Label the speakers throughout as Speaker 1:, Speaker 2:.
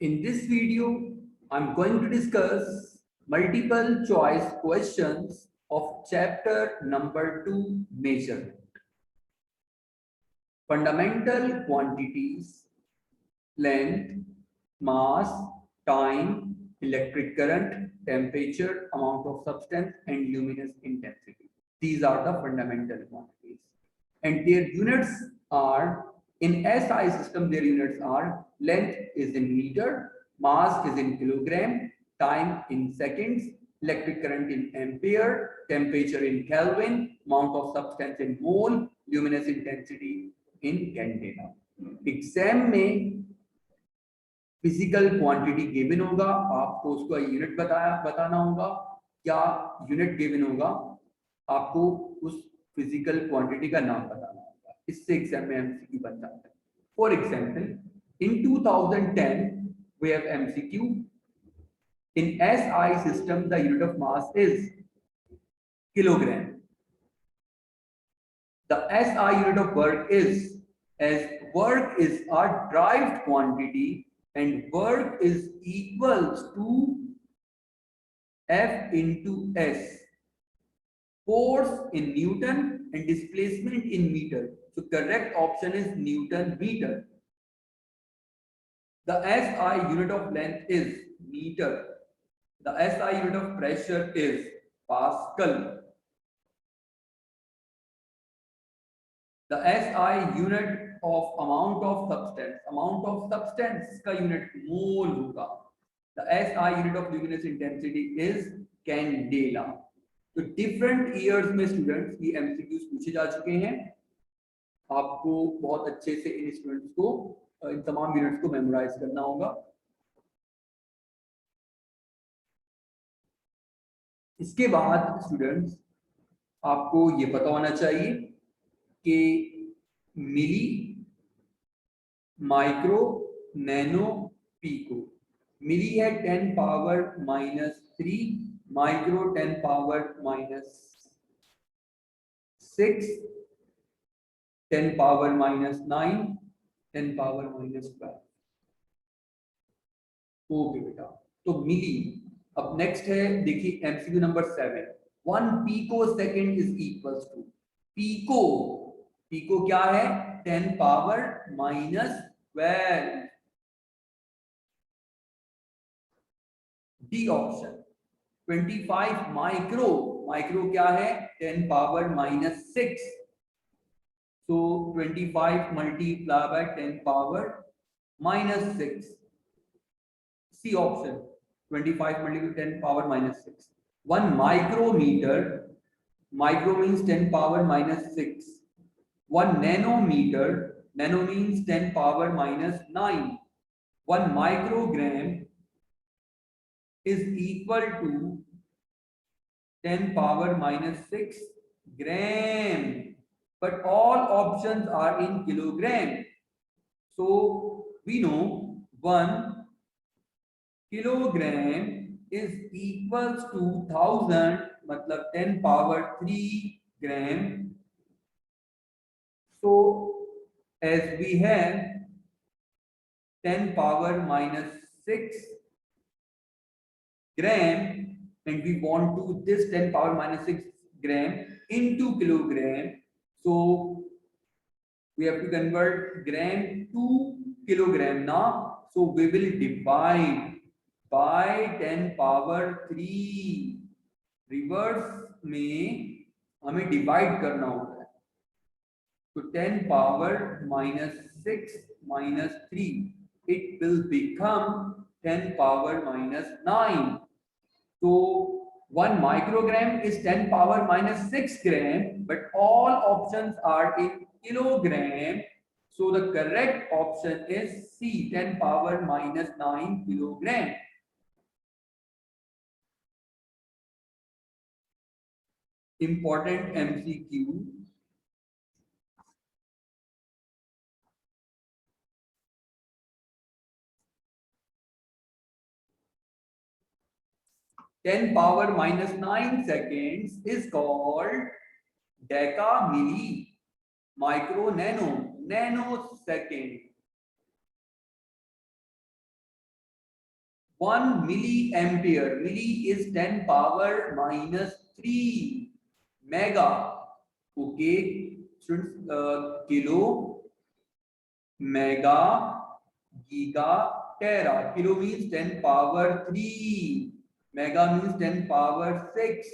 Speaker 1: In this video, I'm going to discuss multiple choice questions of chapter number 2, measurement. Fundamental quantities: length, mass, time, electric current, temperature, amount of substance, and luminous intensity. These are the fundamental quantities. And their units are, in SI system, their units are: length is in meter, mass is in kilogram, time in seconds, electric current in ampere, temperature in Kelvin, amount of substance in mole, luminous intensity in candela. Exam में physical quantity given होगा, आपको उसका unit बताना होगा, क्या unit given होगा, आपको उस फिजिकल क्वांटिटी का नाम बताना होगा. इससे एग्जाम में एमसीक्यू बन जाता है. For example, in 2010 we have MCQ. In SI system, the unit of mass is kilogram. The SI unit of work is, as work is a derived quantity and work is equals to F into S. Force in Newton and displacement in meter. So correct option is Newton meter. The SI unit of length is meter. The SI unit of pressure is Pascal. The SI unit of amount of substance का unit mole होगा. The SI unit of luminous intensity is candela. तो different years में students ये MCQs पूछे जा चुके हैं. आपको बहुत अच्छे से इन स्टूडेंट्स को, इन तमाम यूनिट्स को मेमोराइज करना होगा. इसके बाद स्टूडेंट्स आपको ये पता होना चाहिए कि milli, micro, nano, pico. Milli है 10 power -3, micro 10 power -6, 10 power -9, 10 power -12. Okay बेटा, तो मिली. अब नेक्स्ट है, देखिए MCQ number 7. 1 pico second is equals to, pico, pico क्या है? 10 power -12. D option. 25 micro, micro क्या है? 10 power -6. so 25 multiplied by 10 power -6. C option. 25 multiplied by 10 power -6. 1 micrometer, micro means 10 power -6. 1 nanometer, nano means 10 power -9. 1 microgram is equal to 10 power -6 gram. But all options are in kilogram. So we know 1 kilogram is equals to 1000, मतलब 10 power 3 gram. So as we have 10 power -6 gram and we want to this 10 power -6 gram into kilogram, so we have to convert gram to kilogram now. So we will divide by 10 power 3. Reverse में हमें divide करना होता है. तो 10 power -6 -3, it will become 10 power -9. So 1 microgram is 10 power -6 gram, but all options are in kilogram. So the correct option is C, 10 power -9 kilogram. Important MCQ. (10 power -9 seconds is called decamilli, micro, nano, nanosecond. 1 milliampere, milli is 10 power minus 3 mega. Okay, students, kilo, mega, giga, tera. Kilo means 10 power 3, mega means 10 power 6,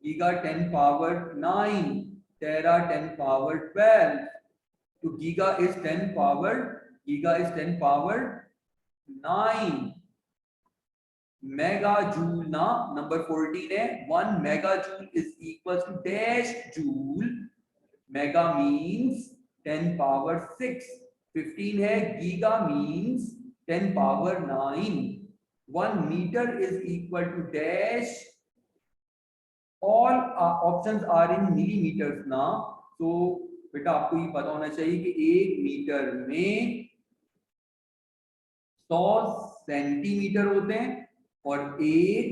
Speaker 1: giga 10 power 9, tera 10 power 12. So giga is 10 power 9. Mega joule ना number 14 है. 1 mega joule is equal to dash joule. Mega means 10 power 6. 15 है. Giga means 10 power 9. 1 metre is equal to dash. All options are in millimetres ना. तो बेटा आपको ये पता होना चाहिए कि 1 मीटर में 100 सेंटीमीटर होते हैं और 1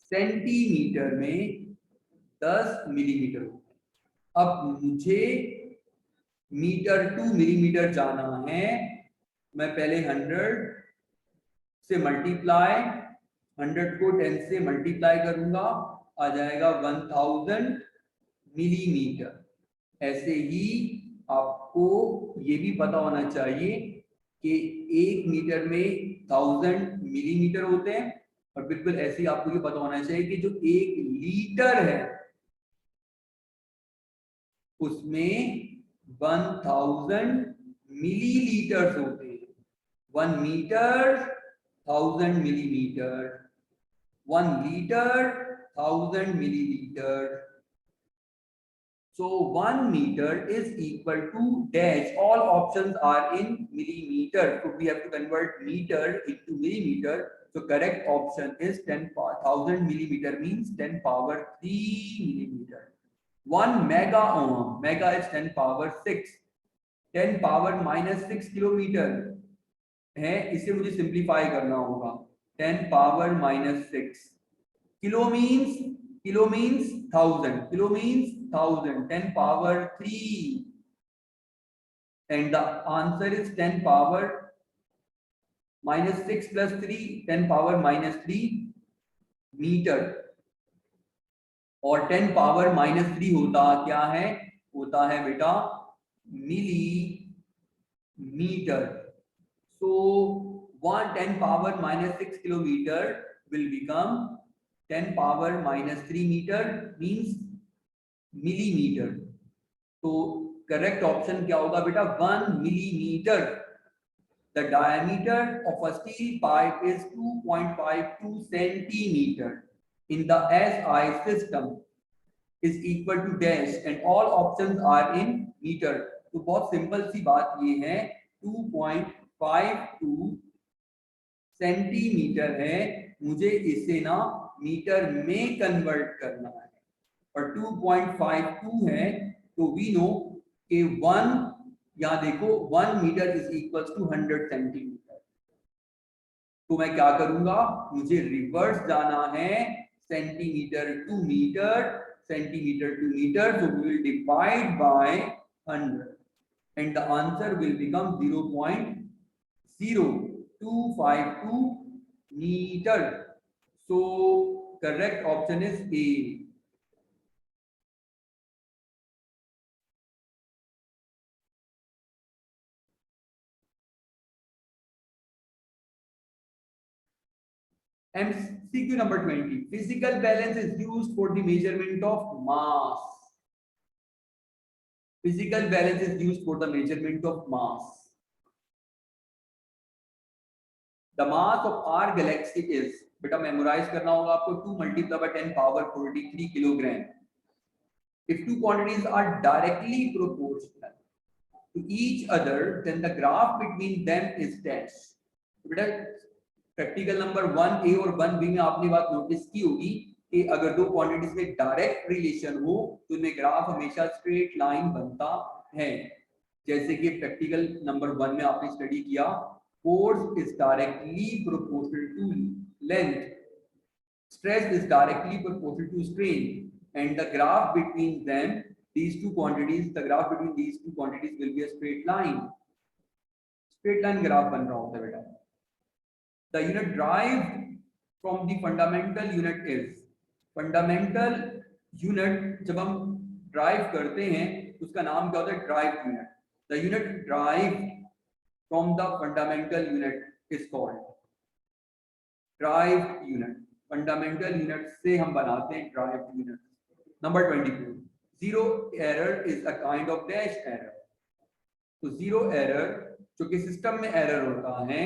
Speaker 1: सेंटीमीटर में 10 मिलीमीटर होते हैं. अब मुझे मीटर टू मिलीमीटर जाना है. मैं पहले 100 से मल्टीप्लाई, 100 को 10 से मल्टीप्लाई करूंगा, आ जाएगा 1000 मिलीमीटर. ऐसे ही आपको ये भी पता होना चाहिए कि 1 मीटर में 1000 मिलीमीटर होते हैं. और बिल्कुल ऐसे ही आपको ये पता होना चाहिए कि जो 1 लीटर है उसमें 1000 मिलीलीटर्स होते हैं. 1 metre 1000 millimetre, 1 litre 1000 milliliter. So 1 meter is equal to dash. All options are in millimeter. So we have to convert meter into millimeter. So correct option is 10,000 millimeter means 10 power 3 millimeter. 1 mega ohm. Mega is 10 power 6. 10 power minus 6 kilometer है. इसे मुझे simplify करना होगा. 10 power minus 6. Kilo means 1000. Kilo means 1000. 10 power 3. And the answer is 10 power minus 6 plus 3. 10 power minus 3 meter. और 10 power minus 3 होता क्या है? होता है बेटा millimetre. So 10 power minus 6 kilometer will become 10 power minus 3 meter means millimeter. तो correct option क्या होगा बेटा? 1 millimeter. The diameter of a steel pipe is 2.52 centimeter in the SI system is equal to dash and all options are in meter. तो बहुत simple सी बात ये है, 2.52 centimetre है. मुझे इसे ना मीटर में कन्वर्ट करना है और 2.52 है. तो वी नो कि 1, यहां देखो 1 metre is equal to 100 centimetre. तो मैं क्या करूंगा? मुझे रिवर्स जाना है, centimetre to metre, centimetre to metre. So we will divide by 100 and the answer will become 0.0252 meter. So correct option is A. MCQ number 20. Physical balance is used for the measurement of mass. Physical balance is used for the measurement of mass. The mass of our galaxy is, बेटा memorise करना होगा आपको, 2 multiplied by 10 power 43 kilogram. If two quantities are directly proportional to each other, then the graph between them is dash. बेटा practical number 1A और 1B में आपने बात notice की होगी कि अगर दो क्वांटिटीज में डायरेक्ट रिलेशन हो तो उनमें ग्राफ हमेशा स्ट्रेट लाइन बनता है. जैसे कि प्रैक्टिकल नंबर 1 में आपने स्टडी किया, force is directly proportional to length, stress is directly proportional to strain, and the graph between them, these two quantities, the graph between these two quantities will be a straight line. Straight line graph बन रहा होता है बेटा. The unit derived from the fundamental unit is, fundamental unit जब हम drive करते हैं उसका नाम क्या होता है, drive unit. The unit drive from the fundamental unit is called drive unit. Fundamental unit से हम बनाते हैं drive unit. Number 24, zero error is a kind of dash error. तो जीरो एरर जो कि सिस्टम में एरर होता है,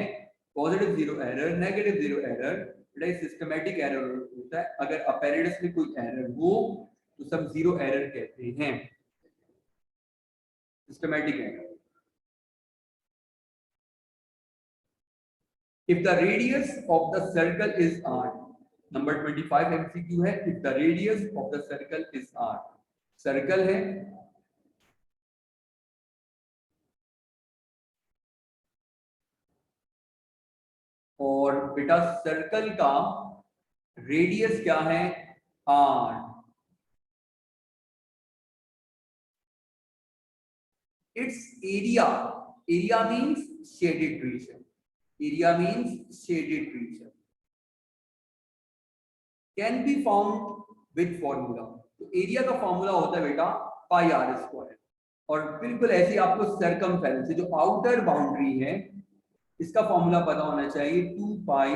Speaker 1: positive zero error, negative zero error, systematic error होता है। अगर अपैरेंटस में कोई एरर हो तो सब जीरो एरर कहते हैं, systematic error. If the radius of the circle is r, number 25 MCQ है, if the radius of the circle is r, circle है और बेटा सर्कल का रेडियस क्या है, r। Its area means shaded region, area means shaded region, can be found with formula। तो area का formula होता है बेटा पाई आर स्क्वायर, और बिल्कुल ऐसे आपको सर्कमफेरेंस से जो आउटर बाउंड्री है इसका फॉर्मूला पता होना चाहिए, 2 pi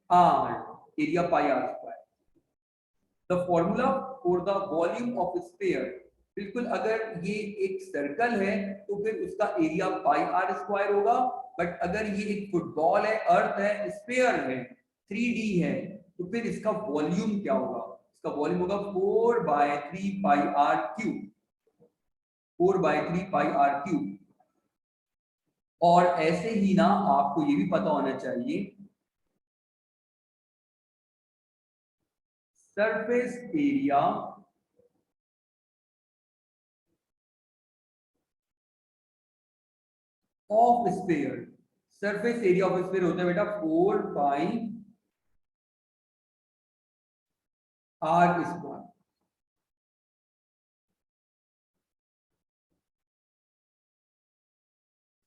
Speaker 1: R, area pi R square. The formula for the volume of sphere, बिल्कुल अगर ये एक सर्कल है तो फिर उसका एरिया पाई आर स्क्वायर होगा, बट अगर ये एक फुटबॉल है, अर्थ है, स्फीयर है, 3D है, तो फिर इसका वॉल्यूम क्या होगा, इसका वॉल्यूम होगा 4/3 pi R cube, 4/3 pi R cube. और ऐसे ही ना आपको ये भी पता होना चाहिए surface area of sphere, surface area of sphere होता है बेटा 4 pi R square.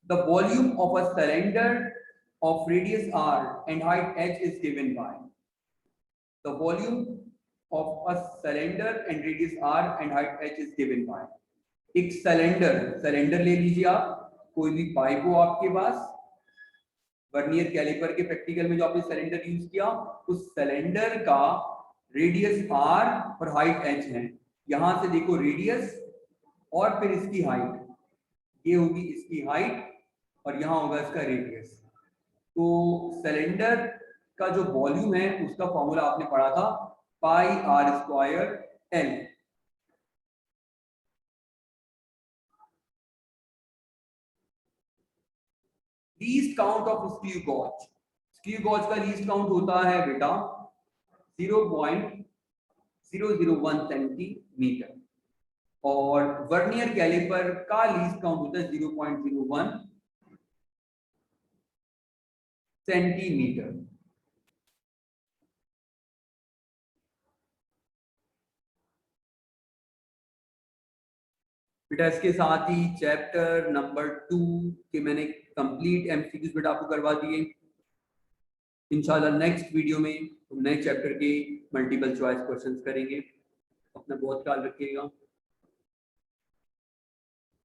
Speaker 1: The volume of a cylinder of radius r and height h is given by, the volume of a cylinder and radius r and height h is given by। एक cylinder ले लीजिए आप, कोई भी pipe हो आपके पास, vernier caliper के practical में जो आपने सिलेंडर यूज किया, उस सिलेंडर का रेडियस r और हाइट h है। यहां से देखो रेडियस और फिर इसकी हाइट, ये होगी इसकी हाइट और यहां होगा इसका रेडियस। तो सिलेंडर का जो वॉल्यूम है उसका फॉर्मूला आपने पढ़ा था pi R square L. Least count of screw gauge, screw gauge का लीस्ट काउंट होता है बेटा 0.001 सेंटीमीटर, और वर्नियर कैलिपर का लीस्ट काउंट होता है 0.01 सेंटीमीटर। बेटा इसके साथ ही चैप्टर नंबर 2 के मैंने कंप्लीट एमसीक्यूज बेटा आपको करवा दिए। इंशाल्लाह नेक्स्ट वीडियो में हम नए चैप्टर के मल्टीपल चॉइस क्वेश्चंस करेंगे। अपना बहुत ख्याल रखिएगा।